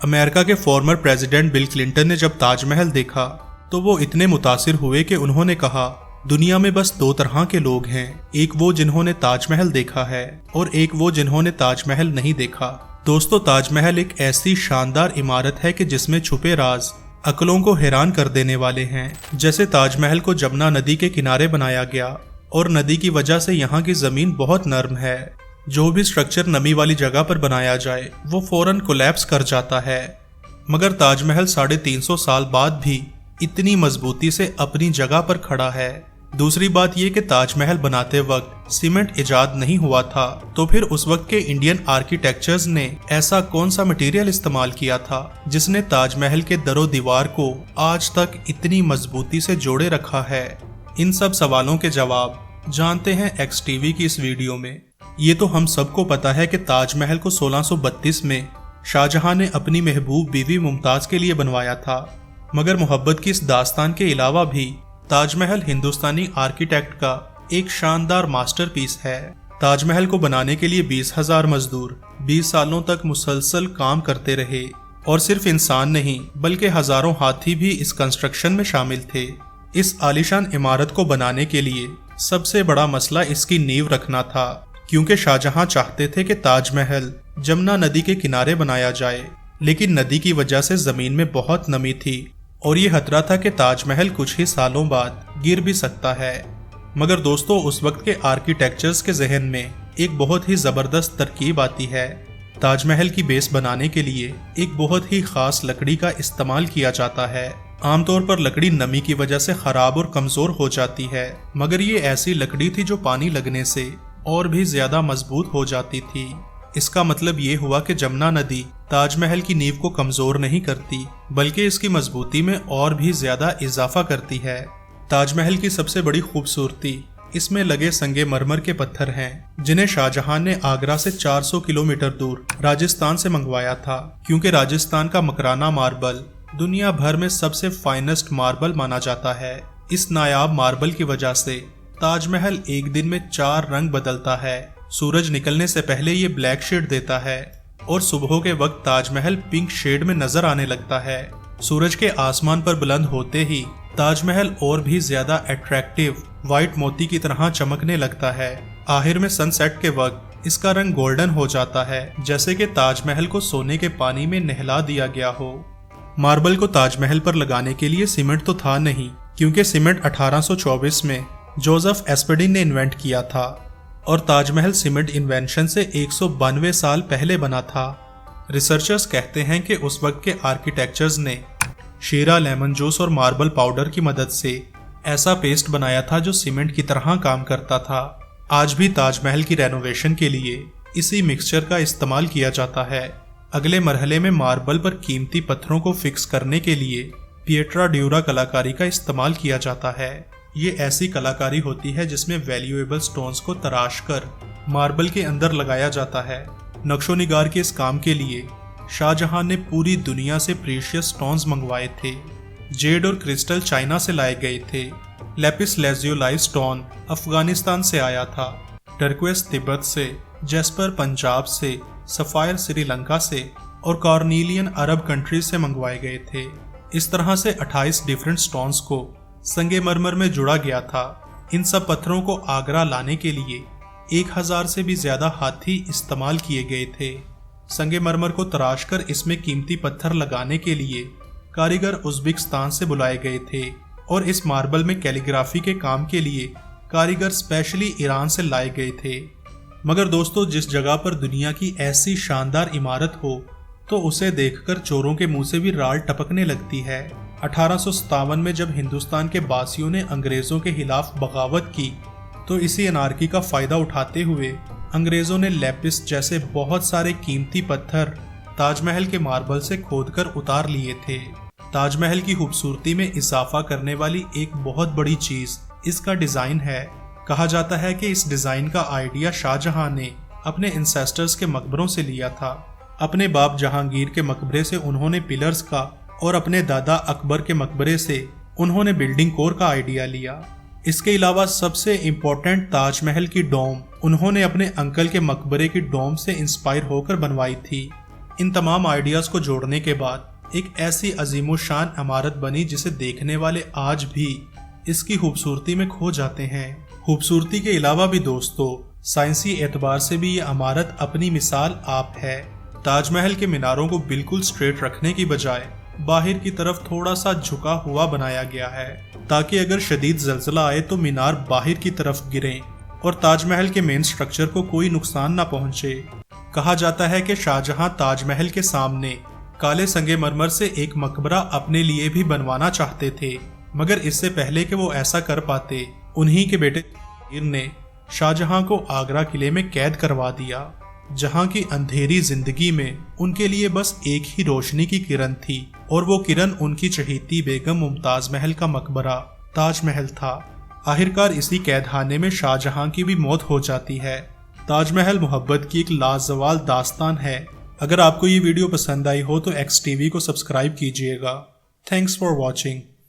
America के former president bill Clinton ने जब ताजमहल देखा तो वो इतने मुतासिर हुए कि उन्होंने कहा, दुनिया में बस दो तरह के लोग हैं, एक वो जिन्होंने ताजमहल देखा है और एक वो जिन्होंने ताजमहल नहीं देखा। दोस्तों, ताजमहल एक ऐसी शानदार इमारत है कि जिसमें छुपे राज अक्लों को हैरान कर देने वाले हैं। जैसे ताजमहल को जमुना नदी के किनारे बनाया गया और नदी की वजह से यहाँ की जमीन बहुत नर्म है। जो भी स्ट्रक्चर नमी वाली जगह पर बनाया जाए वो फौरन कोलैप्स कर जाता है, मगर ताजमहल 350 साल बाद भी इतनी मजबूती से अपनी जगह पर खड़ा है। दूसरी बात यह कि ताजमहल बनाते वक्त सीमेंट इजाद नहीं हुआ था, तो फिर उस वक्त के इंडियन आर्किटेक्चर्स ने ऐसा कौन सा मटेरियल इस्तेमाल किया था जिसने ताजमहल के दरो दीवार को आज तक इतनी मजबूती से जोड़े रखा है? इन सब सवालों के जवाब जानते हैं एक्स टीवी की इस वीडियो में। ये तो हम सबको पता है कि ताजमहल को 1632 में शाहजहां ने अपनी महबूब बीवी मुमताज के लिए बनवाया था, मगर मोहब्बत की इस दास्तान के अलावा भी ताजमहल हिंदुस्तानी आर्किटेक्ट का एक शानदार मास्टरपीस है। ताजमहल को बनाने के लिए 20,000 मजदूर 20 सालों तक मुसलसल काम करते रहे, और सिर्फ इंसान नहीं बल्कि हजारों हाथी भी इस कंस्ट्रक्शन में शामिल थे। इस आलीशान इमारत को बनाने के लिए सबसे बड़ा मसला इसकी नींव रखना था, क्योंकि शाहजहां चाहते थे कि ताजमहल जमुना नदी के किनारे बनाया जाए, लेकिन नदी की वजह से जमीन में बहुत नमी थी और ये खतरा था कि ताजमहल कुछ ही सालों बाद गिर भी सकता है। मगर दोस्तों, उस वक्त के आर्किटेक्चर्स के जहन में एक बहुत ही जबरदस्त तरकीब आती है। ताजमहल की बेस बनाने के लिए एक बहुत ही खास लकड़ी का इस्तेमाल किया जाता है। आमतौर पर लकड़ी नमी की वजह से खराब और कमजोर हो जाती है, मगर ये ऐसी लकड़ी थी जो पानी लगने से और भी ज्यादा मजबूत हो जाती थी। इसका मतलब ये हुआ कि जमुना नदी ताजमहल की नींव को कमजोर नहीं करती, बल्कि इसकी मजबूती में और भी ज्यादा इजाफा करती है। ताजमहल की सबसे बड़ी खूबसूरती इसमें लगे संगमरमर के पत्थर हैं, जिन्हें शाहजहां ने आगरा से 400 किलोमीटर दूर राजस्थान से मंगवाया था, क्योंकि राजस्थान का मकराना मार्बल दुनिया भर में सबसे फाइनेस्ट मार्बल माना जाता है। इस नायाब मार्बल की वजह से ताजमहल एक दिन में 4 रंग बदलता है। सूरज निकलने से पहले ये ब्लैक शेड देता है और सुबह के वक्त ताजमहल पिंक शेड में नजर आने लगता है। सूरज के आसमान पर बुलंद होते ही ताजमहल और भी ज्यादा अट्रैक्टिव व्हाइट मोती की तरह चमकने लगता है। आखिर में सनसेट के वक्त इसका रंग गोल्डन हो जाता है, जैसे कि ताजमहल को सोने के पानी में नहला दिया गया हो। मार्बल को ताजमहल पर लगाने के लिए सीमेंट तो था नहीं, क्योंकि सीमेंट 1824 में जोसेफ एस्पेडिन ने इन्वेंट किया था और ताजमहल सीमेंट इन्वेंशन से 192 साल पहले बना था। रिसर्चर्स कहते हैं कि उस वक्त के आर्किटेक्चर्स ने शीरा, लेमन जूस और मार्बल पाउडर की मदद से ऐसा पेस्ट बनाया था जो सीमेंट की तरह काम करता था। आज भी ताजमहल की रेनोवेशन के लिए इसी मिक्सचर का इस्तेमाल किया जाता है। अगले मरहले में मार्बल पर कीमती पत्थरों को फिक्स करने के लिए पिएट्रा ड्यूरा कलाकारी का इस्तेमाल किया जाता है। ये ऐसी कलाकारी होती है जिसमें वैल्यूएबल स्टोन्स को तराश कर मार्बल के अंदर लगाया जाता है। नक्शो निगार के इस काम के लिए शाहजहां ने पूरी दुनिया से प्रीशियस स्टोन्स मंगवाए थे। जेड और क्रिस्टल चाइना से लाए गए थे। लेपिस लेज़ियोलाई स्टोन अफगानिस्तान से आया था। टर्क्वेस तिब्बत से, जेस्पर पंजाब से, सफायर श्रीलंका से और कॉर्नीलियन अरब कंट्रीज से मंगवाए गए थे। इस तरह से 28 डिफरेंट स्टोन्स को संगमरमर में जुड़ा गया था। इन सब पत्थरों को आगरा लाने के लिए 1000 से भी ज्यादा हाथी इस्तेमाल किए गए थे। संगमरमर को तराशकर इसमें कीमती पत्थर लगाने के लिए कारीगर उज़्बेकिस्तान से बुलाए गए थे और इस मार्बल में कैलीग्राफी के काम के लिए कारीगर स्पेशली ईरान से लाए गए थे। मगर दोस्तों, जिस जगह पर दुनिया की ऐसी शानदार इमारत हो तो उसे देखकर चोरों के मुंह से भी राल टपकने लगती है। 1857 में जब हिंदुस्तान के बासियों ने अंग्रेजों के खिलाफ बगावत की तो इसी अनारकी का फायदा उठाते हुए अंग्रेजों ने लेपिस जैसे बहुत सारे कीमती पत्थर ताजमहल के मार्बल से खोदकर उतार लिए थे। ताजमहल की खूबसूरती में इजाफा करने वाली एक बहुत बड़ी चीज इसका डिजाइन है। कहा जाता है कि इस डिजाइन का आइडिया शाहजहां ने अपने इंसेस्टर्स के मकबरों से लिया था। अपने बाप जहांगीर के मकबरे से उन्होंने पिलर्स का और अपने दादा अकबर के मकबरे से उन्होंने बिल्डिंग कोर का आइडिया लिया। इसके अलावा सबसे इम्पोर्टेंट ताजमहल की डोम उन्होंने अपने अंकल के मकबरे की डोम से इंस्पायर होकर बनवाई थी। इन तमाम आइडियाज को जोड़ने के बाद एक ऐसी अजीमुशान इमारत बनी जिसे देखने वाले आज भी इसकी खूबसूरती में खो जाते हैं। खूबसूरती के अलावा भी दोस्तों, साइंसी एतबार से भी ये इमारत अपनी मिसाल आप है। ताजमहल के मीनारों को बिल्कुल स्ट्रेट रखने की बजाय बाहर की तरफ थोड़ा सा झुका हुआ बनाया गया है, ताकि अगर शदीद जल्जला आए तो मीनार बाहर की तरफ गिरें और ताजमहल के मेन स्ट्रक्चर को कोई नुकसान न पहुंचे। कहा जाता है कि शाहजहां ताजमहल के सामने काले संगमरमर से एक मकबरा अपने लिए भी बनवाना चाहते थे, मगर इससे पहले कि वो ऐसा कर पाते, उन्हीं के बेटे ने शाहजहां को आगरा किले में कैद करवा दिया, जहां की अंधेरी जिंदगी में उनके लिए बस एक ही रोशनी की किरण थी, और वो किरण उनकी चहेती बेगम मुमताज महल का मकबरा ताजमहल था। आखिरकार इसी कैदखाने में शाहजहां की भी मौत हो जाती है। ताजमहल मोहब्बत की एक लाजवाल दास्तान है। अगर आपको ये वीडियो पसंद आई हो तो एक्स टीवी को सब्सक्राइब कीजिएगा। Thanks for watching.